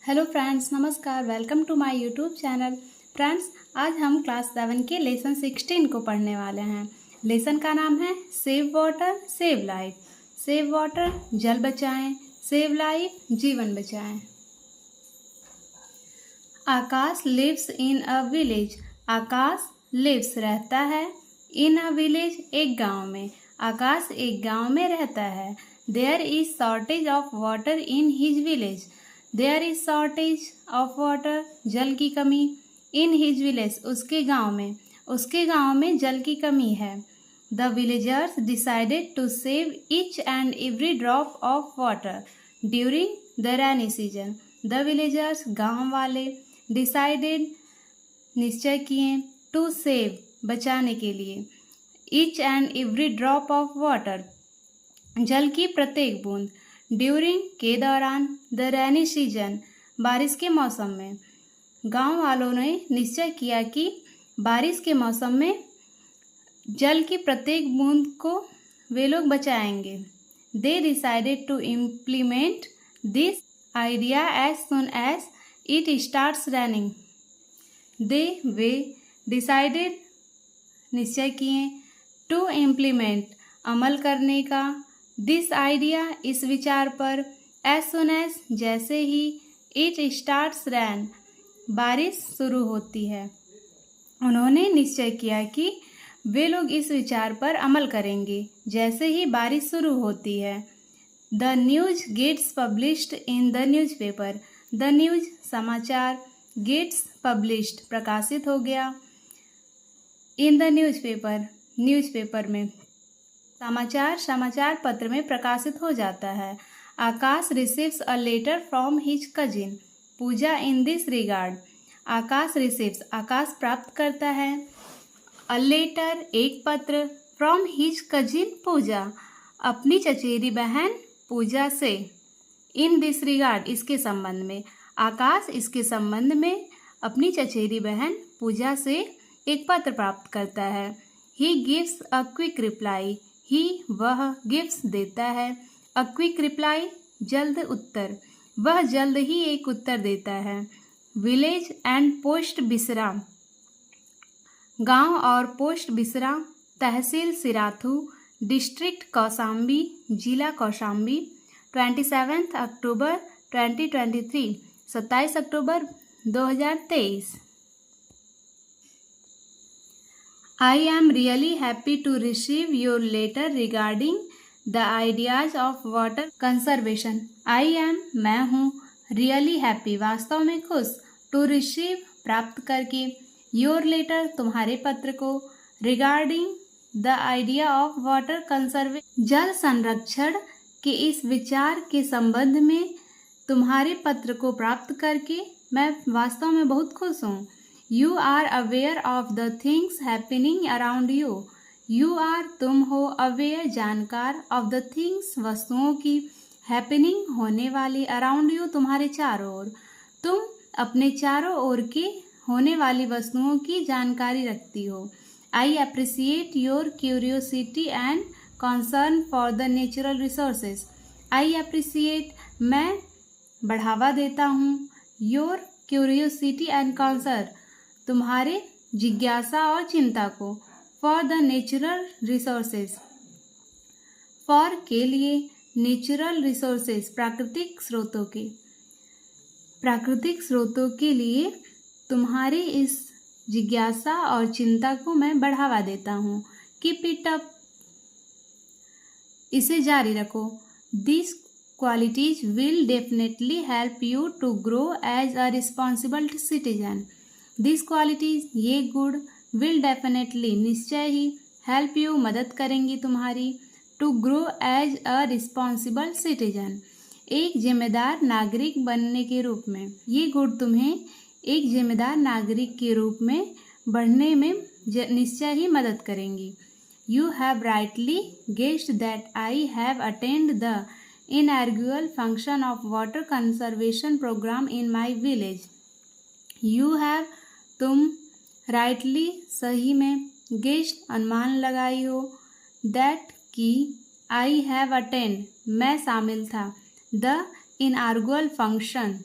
Hello friends, नमस्कार। Welcome to my YouTube channel. Friends, आज हम क्लास 7 के लेसन 16 को पढ़ने वाले हैं। लेसन का नाम है save water save life. Save water जल बचाएं, सेव लाइफ जीवन बचाएं। Akash lives in a village. Akash lives रहता है इन अ विलेज एक गांव में। आकाश एक गांव में रहता है। There is shortage of water in his village. There is shortage of water जल की कमी इन हिज विलेज उसके गांव में जल की कमी है। The villagers decided to save each and every drop of water during the rainy season. The villagers गांव वाले डिसाइडेड निश्चय किए टू सेव बचाने के लिए each and every drop of water जल की प्रत्येक बूंद ड्यूरिंग के दौरान द रेनी सीजन बारिश के मौसम में। गांव वालों ने निश्चय किया कि बारिश के मौसम में जल की प्रत्येक बूंद को वे लोग बचाएंगे। They decided to implement this idea as soon as it starts raining. वे डिसाइडेड निश्चय किए टू इम्प्लीमेंट अमल करने का दिस आइडिया इस विचार पर एज सुन एज जैसे ही इट स्टार्ट्स रैन बारिश शुरू होती है। उन्होंने निश्चय किया कि वे लोग इस विचार पर अमल करेंगे जैसे ही बारिश शुरू होती है। The news gets published in the newspaper. The news समाचार गेट्स पब्लिश्ड प्रकाशित हो गया इन द न्यूज़पेपर न्यूज़पेपर में समाचार पत्र में प्रकाशित हो जाता है। Akash receives a letter from his cousin Pooja in this regard. Akash प्राप्त करता है अ लेटर एक पत्र फ्रॉम हिज कजिन पूजा अपनी चचेरी बहन पूजा से इन दिस रिगार्ड इसके संबंध में। आकाश इसके संबंध में अपनी चचेरी बहन पूजा से एक पत्र प्राप्त करता है। He gives a quick reply. वह गिव्स देता है अ क्विक रिप्लाई जल्द उत्तर। वह जल्द ही एक उत्तर देता है। विलेज एंड पोस्ट बिसरा गांव और पोस्ट बिसरा तहसील सिराथू डिस्ट्रिक्ट कौशाम्बी जिला कौशाम्बी 27 अक्टूबर 2023 27 अक्टूबर 2023। I am really happy to receive your letter regarding the ideas of water conservation. I am मैं हूँ really happy वास्तव में खुश to receive प्राप्त करके your letter तुम्हारे पत्र को regarding the idea of water conservation जल संरक्षण के इस विचार के संबंध में तुम्हारे पत्र को प्राप्त करके मैं वास्तव में बहुत खुश हूँ। You are aware of the things happening around you. You are तुम हो aware जानकार of the things वस्तुओं की happening होने वाली around you तुम्हारे चारों ओर। तुम अपने चारों ओर के होने वाली वस्तुओं की जानकारी रखती हो। I appreciate your curiosity and concern for the natural resources. I appreciate मैं बढ़ावा देता हूँ your curiosity and concern तुम्हारे जिज्ञासा और चिंता को for the natural resources for के लिए नेचुरल रिसोर्सेज प्राकृतिक स्रोतों के लिए तुम्हारी इस जिज्ञासा और चिंता को मैं बढ़ावा देता हूँ। कीप इट अप इसे जारी रखो। This qualities will definitely help you to grow as a responsible citizen. This qualities ये गुण विल डेफिनेटली निश्चय ही हेल्प यू मदद करेंगी तुम्हारी to grow as a responsible citizen एक जिम्मेदार नागरिक बनने के रूप में। ये गुण तुम्हें एक जिम्मेदार नागरिक के रूप में बढ़ने में निश्चय ही मदद करेंगी। You have rightly guessed that I have attend the inaugural function of water conservation programme in my village. You have तुम राइटली सही में गेस्ट अनुमान लगाई हो दैट कि आई हैव अटेंड मैं शामिल था द इनऑर्गुअल फंक्शन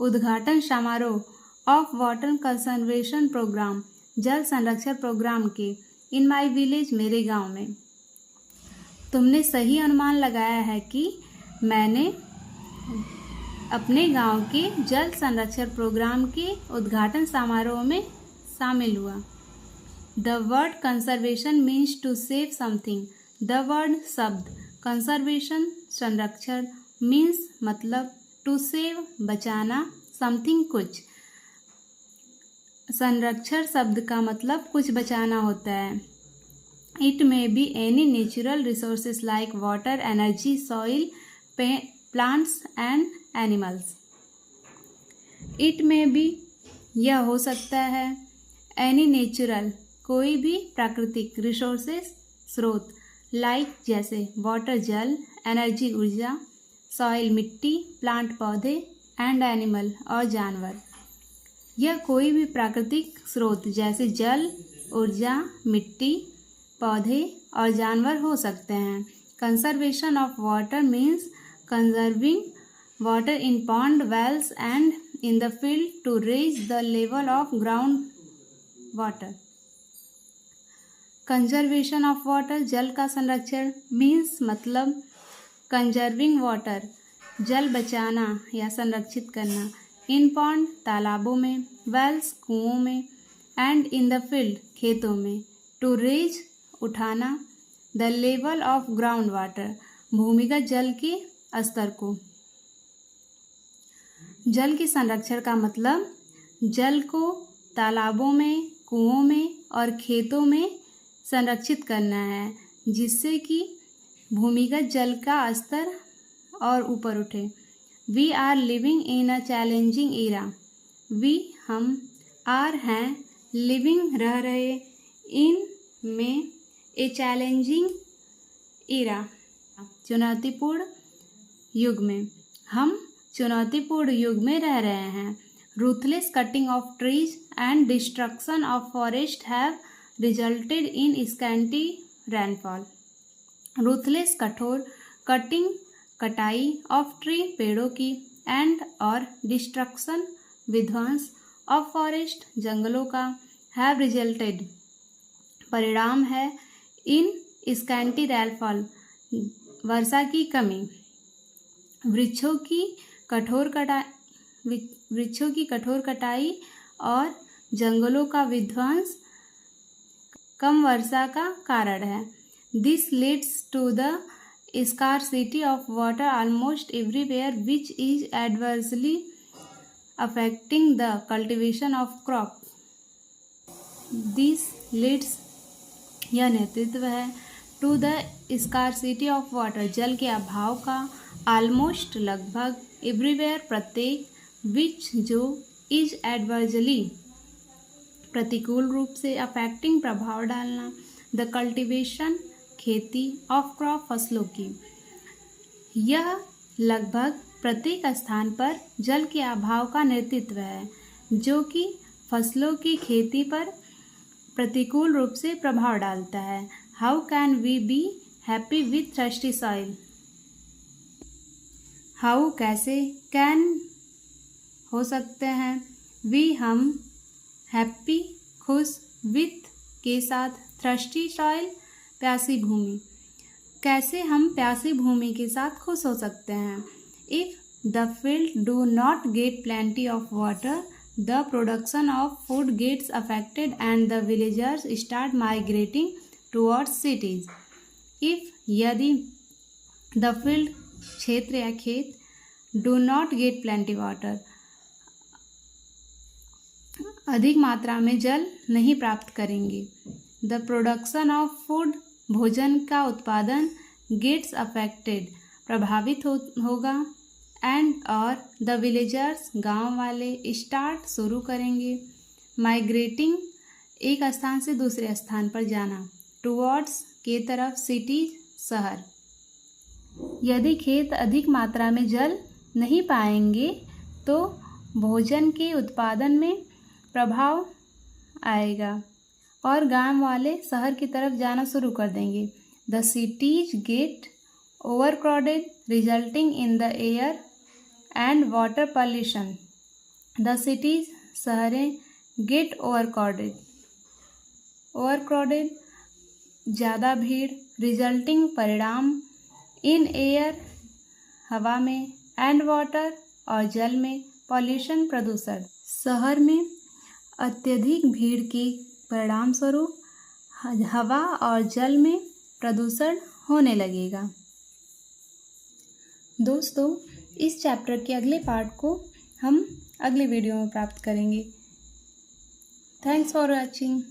उद्घाटन समारोह ऑफ वाटर कंजर्वेशन प्रोग्राम, जल संरक्षण प्रोग्राम के इन माई विलेज, मेरे गांव में। तुमने सही अनुमान लगाया है कि मैंने अपने गांव के जल संरक्षण प्रोग्राम के उद्घाटन समारोह में शामिल हुआ। The word conservation means to save something. The word शब्द कंजर्वेशन संरक्षण मीन्स मतलब टू सेव बचाना, समथिंग कुछ। संरक्षण शब्द का मतलब कुछ बचाना होता है। It may be any natural resources like water, energy, soil, plants and animals. It may be यह हो सकता है, एनी नेचुरल कोई भी प्राकृतिक, रिसोर्सेस स्रोत, लाइक जैसे वाटर जल, एनर्जी ऊर्जा, सॉइल मिट्टी, प्लांट पौधे एंड एनिमल और जानवर। यह कोई भी प्राकृतिक स्रोत जैसे जल, ऊर्जा, मिट्टी, पौधे और जानवर हो सकते हैं। Conservation of water means conserving water in pond, wells and in the field to raise the level of ground water. Conservation of water, जल का संरक्षण, मीन्स मतलब कंजर्विंग वाटर, जल बचाना या संरक्षित करना, इन पॉन्ड तालाबों में, वेल्स कुओं में, एंड इन द फील्ड खेतों में, टू रेज उठाना, the level of ground water भूमिगत जल के स्तर को। जल के संरक्षण का मतलब जल को तालाबों में, कुओं में और खेतों में संरक्षित करना है, जिससे कि भूमिगत जल का स्तर और ऊपर उठे। We are living in a challenging era. We हम, आर हैं, लिविंग रह रहे, इन में, ए चैलेंजिंग एरा चुनौतीपूर्ण युग में। हम चुनौतीपूर्ण युग में रह रहे हैं। Ruthless cutting of trees and destruction of forest have resulted in scanty rainfall. Ruthless कठोर, कटिंग कटाई, ऑफ ट्री पेड़ों की, एंड और डिस्ट्रक्शन विध्वंस, ऑफ फॉरेस्ट जंगलों का, हैव रिजल्टेड परिणाम है, इन स्कैंटी रेनफॉल वर्षा की कमी। वृक्षों की कठोर कटाई और जंगलों का विध्वंस कम वर्षा का कारण है। This leads to the scarcity of water almost everywhere, which is adversely affecting the cultivation of crop. This leads, यह नेतृत्व है, to the scarcity of water, जल के अभाव का, almost लगभग, everywhere प्रत्येक, which जो, is adversely प्रतिकूल रूप से, affecting प्रभाव डालना, the cultivation खेती, ऑफ क्रॉप फसलों की। यह लगभग प्रत्येक स्थान पर जल के अभाव का नेतृत्व है, जो कि फसलों की खेती पर प्रतिकूल रूप से प्रभाव डालता है। How can we be happy with thirsty soil. How कैसे, कैन हो सकते हैं, वी हम, हैप्पी खुश, विथ के साथ, थ्रस्टी सॉइल प्यासी भूमि। कैसे हम प्यासी भूमि के साथ खुश हो सकते हैं। If the field do not get plenty of water, the production of food gets affected and the villagers start migrating towards cities. If यदि द फील्ड क्षेत्र या खेत do not get plenty water अधिक मात्रा में जल नहीं प्राप्त करेंगे, द प्रोडक्शन ऑफ फूड भोजन का उत्पादन गेट्स अफेक्टेड प्रभावित होगा, एंड और द विलेजर्स गांव वाले स्टार्ट शुरू करेंगे, माइग्रेटिंग एक स्थान से दूसरे स्थान पर जाना, टुवर्ड्स के तरफ, सिटीज शहर। यदि खेत अधिक मात्रा में जल नहीं पाएंगे तो भोजन के उत्पादन में प्रभाव आएगा और गांव वाले शहर की तरफ जाना शुरू कर देंगे। The cities get overcrowded resulting in the air and water pollution. The cities शहरें गेट ओवरक्राउडेड ज़्यादा भीड़, रिजल्टिंग परिणाम, इन एयर हवा में, एंड वाटर और जल में, पॉल्यूशन प्रदूषण। शहर में अत्यधिक भीड़ के परिणाम स्वरूप हवा और जल में प्रदूषण होने लगेगा। दोस्तों, इस चैप्टर के अगले पार्ट को हम अगले वीडियो में प्राप्त करेंगे। Thanks for watching.